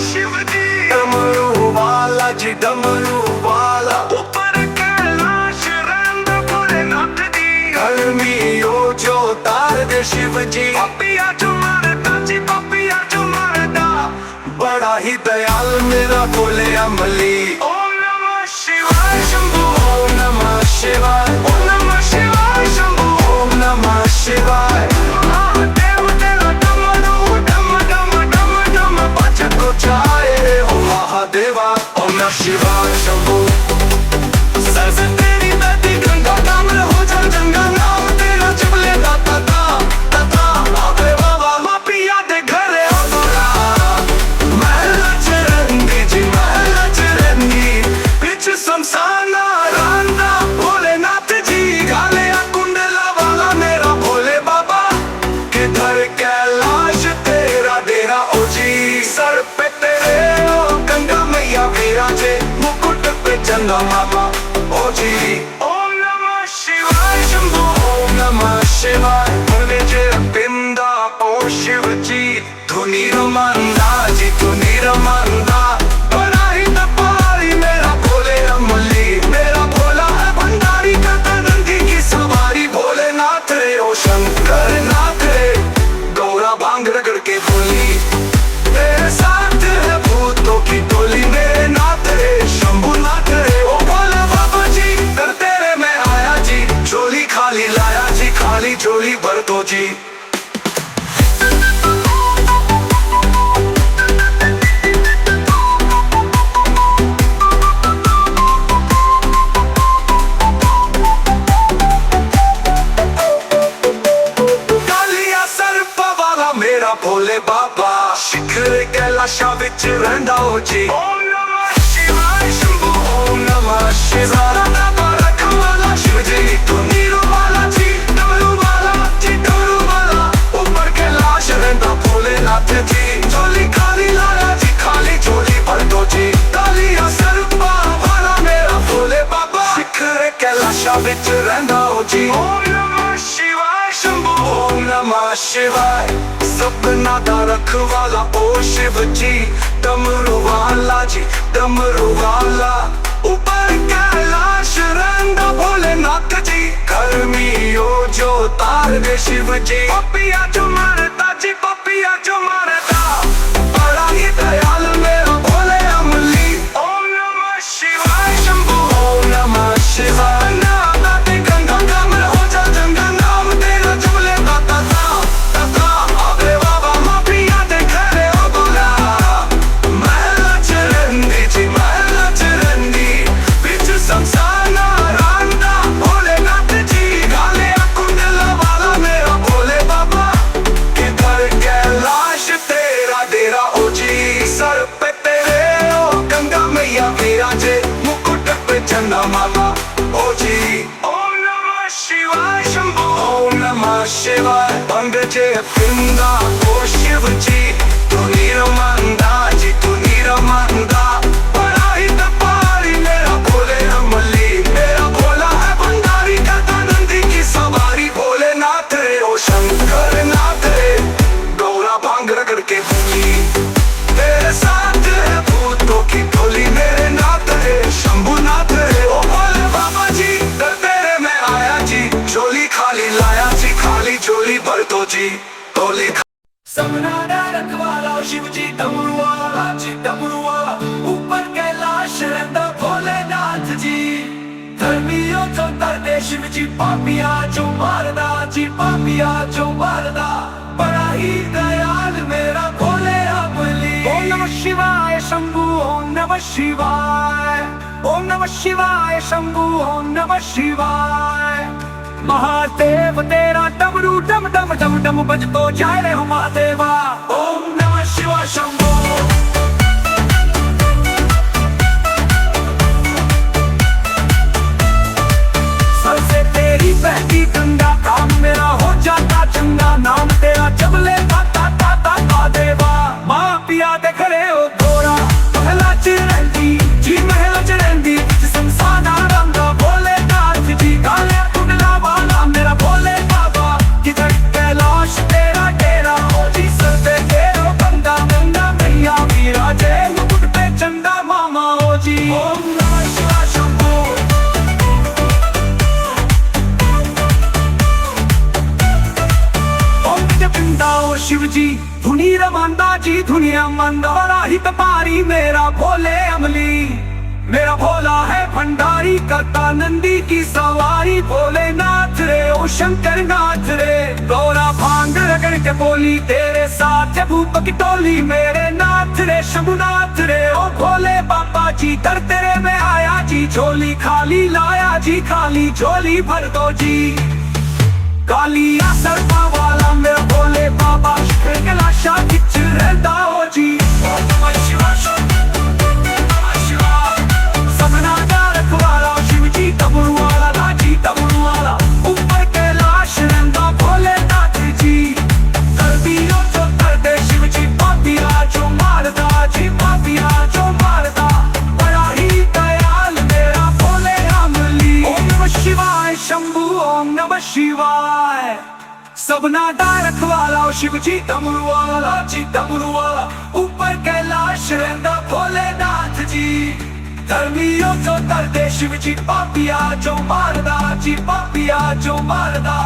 शिव जी डमरू वाला जी, डमरू वाला ऊपर कैलाश रहंदा भोलेनाथ जी। घर में ओ जो तार दे शिव जी, पपिया जो मारदा जी, पपिया जो मारदा। बड़ा ही दयाल मेरा भोले अमली। ओम नमः शिवाय शंभू, ओम नमः शिवाय, ओम नमः शिवाय शंभू, ओम नमः शिवाय। महादेव तेरा डमरू डम डम डम डम बजतो जाए हो महादेवा। ओम नमः शिवाय शंभू। सर से तेरी नदी गंगा दामन हो जा गंगा, नाम तेरा जप लेता तथा तथा। अबे बाबा मापिया दे घरे हो तोरा, महला चरंगी जी, महला चरंगी। बिच शमशाना रांदा भोलेनाथ जी, गाले कुंडला वाला मेरा भोले बाबा। किधर कैलाश तेरा डेरा ओ जी, सर पे तेरे ओ गंगा मैया विराजे, मुकुट पे चंदा मामा ओ जी। ओम नमः शिवाय शंभू, ओम नमः शिवाय। मुने जे पिंदा ओ शिव जी, धुनी रमंदा जी, धुनी रमंदा। बड़ा ही तपारी मेरा भोले अमली, मेरा भोला है भंडारी करता नंदी की सवारी। भोलेनाथ रे ओ शंकर नाथ रे, गौरा भांग रगड़ के बोली। तेरे साथ है भूतों की टोली, मेरे नाथ रे शंभू नाथ रे। ओ भोले बाबा जी दर तेरे में आया जी, झोली खाली लाया जी, खाली झोली भर दो जी। कालिया सर्प वाला मेरा भोले बाबा, शिखर कैलाशा विच रहंदा हो जी। ओम नमः शिवाय शंभू, ओम नमः शिवाय। रखवाला शिव जी, धुनी वाला जी, डमरू वाला जी, डमरू वाला। ऊपर कैलाश रहंदा भोलेनाथ जी, झोली खाली लाया जी, खाली झोली भर दो जी। कालिया सर्प वाला मेरा भोले बाबा, शिखर कैलाशा विच रहंदा हो जी। ओम नमः शिवाय शंभू, ओम नमः शिवाय। सपना दा रखवाला ओ शिव जी, डमरू वाला जी, डमरू वाला। ऊपर कैलाश रहंदा भोलेनाथ जी, घर में ओ जो तार दे शिव जी, पपिया जो मारदा जी, पपिया जो मारदा। बड़ा ही दयाल मेरा भोले अमली। ओम नमः शिवाय शंभू, ओम नमः शिवाय। नादा ते गंगा दामन हो जा गंगा, नाम तेरा जप लेता तथा तथा। अबे बाबा मापिया दे घरे हो तोरा, महला चरंगी जी, महला चरंगी। बिच शमशाना रांदा भोलेनाथ जी, गाले कुंडला वाला मेरा भोले बाबा। किधर कैलाश तेरा डेरा ओ जी, सर पे तेरे ओ गंगा मैया विराजे, मुकुट पे चंदा मामा ओ जी। ओम नमः शिवाय शंभू, ओम नमः शिवाय। भंग जे पिंदा ओ शिव जी, धुनी रमंदा जी, धुनी रमंदा। बड़ा ही तपारी मेरा भोले अमली, मेरा भोला है भंडारी करता नंदी की सवारी। भोलेनाथ रे ओ शंकर नाथ रे, गौरा भांग रगड़ के बोली। तेरे साथ है भूतों की टोली, मेरे नाथ रे शंभू नाथ रे। ओ भोले बाबा जी दर तेरे में आया जी, झोली खाली लाया जी, खाली झोली भर दो जी। टोली सपना दा रखवाला ओ शिव जी, डमरू वाला जी, डमरू वाला। ऊपर कैलाश रहंदा भोलेनाथ जी, धर्मियों जो तरदे शिव जी, पापिया जो मारदा जी, पापिया जो मारदा। बड़ा ही दयाल मेरा भोले अमली। ओम नमः शिवाय शंभू, ओम नमः शिवाय, ओम नमः शिवाय शंभू, ओम नमः शिवाय। महादेव तेरा डमरू डम डम डम डम बजतो जाए रे हो महादेवा। ओम नमः शिवाय शंभू। सबसे तेरी बहती गंगा, काम मेरा हो जाता चंगा, नाम तेरा जब लेता ता ता देवा। माँ पिया दे घरे हो तोरा, महला च रहंदी जी, महला च रहंदी। शमशाना रंगा भोलेनाथ जी, गाले कुंडला वाला मेरा भोले बाबा। किधर कैलाश तेरा डेरा ओ जी, सर पे तेरा धुनी रमांदा जी दुनिया मंदा हित पारी मेरा भोले अमली। मेरा भोला है भंडारी करता नंदी की सवारी। भोलेनाथ रे ओ शंकर नाथ रे गौरा भांग रगड़ के बोली तेरे साथ है भूप की टोली। मेरे नाथ रे शंभुनाथ रे ओ भोले बाबा जी दर तेरे में आया जी। झोली खाली लाया जी खाली झोली भर दो जी। कालिया सर्पा वाला मेरा भोले बाबा शिखर के लाशा खिच रहता हो जी। ओम नमः शिवाय सबना का रखवाला शिव जी डमरू वाला राजी डमरू वाला ऊपर कैलाश रहता भोलेनाथ जी। कर दियो जो कर दे शिव जी पापिया जो मारदा जी पापिया जो मारदा बड़ा ही दयाल मेरा भोले अमली। ओम नमः शिवाय शंभू ओम नमः शिवाय सबना का रखवाला शिव जी डमरू वाला जी डमरू वाला ऊपर कैलाश रहता भोलेनाथ जी। धर्मियों जो करते शिव जी पापिया जो मारदा जी पापिया जो मारदा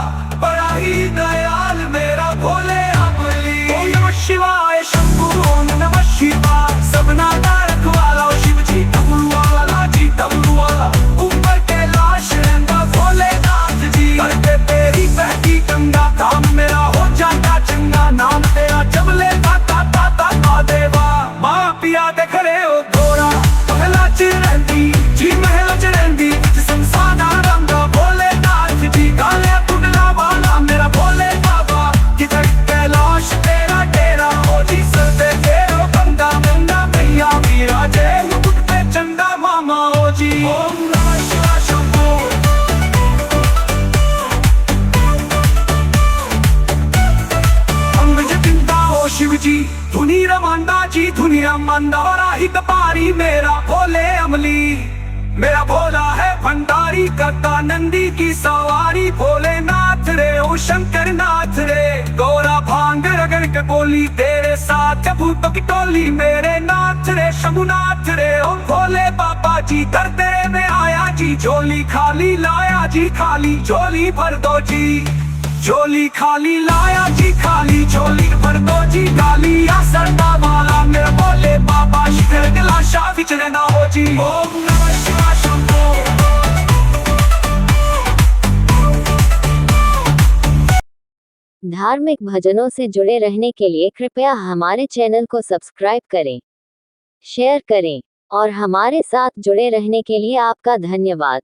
बड़ा ही दयाल मेरा भोले अमली। ओम नमः शिवाय शंभू ओम नमः शिवाय सबना का रखवाला शिव जी डमरू वाला जी डमरू वाला ऊपर कैलाश रहता भोलेनाथ जी। करते तेरी बहती गंगा काम मेरा हो जाता चंगा। नाम तेरा जब ले ताता ताता देवा माँ पिया देख रहे हो थोड़ा महला चिरंदी जी महला चिरंदी संसाना रंगा भोलेनाथ जी। काले टुकड़ा वाला मेरा भोले बाबा किधर कैलाश तेरा डेरा हो जी। सरदे तेरो गंगा गंगा मैया विराजे मुकुट पे चंदा मामा हो जी। ओम नमः शिवाय शंभू अंग जिंदा हो शिव जी धुनी रमांदा जी दुनिया मंदा बड़ा हित पारी मेरा भोले अमली। मेरा भोला है भंडारी करता नंदी की सवारी। भोलेनाथ रे ओ शंकर नाथ रे गौरा भांग रगड़ के बोली तेरे साथ है भूत की टोली। मेरे नाथ रे शंभुनाथ रे ओ भोले बाबा जी दर तेरे में आया जी। झोली खाली लाया जी खाली झोली भर दो जी। झोली खाली लाया जी खाली झोली भर दो जी। कालिया सरदा वाला मेरा भोले बाबा शिखर के लाशा बिच रहना हो जी। ओम नमः शिवाय शंभू धार्मिक भजनों से जुड़े रहने के लिए कृपया हमारे चैनल को सब्सक्राइब करें, शेयर करें और हमारे साथ जुड़े रहने के लिए आपका धन्यवाद।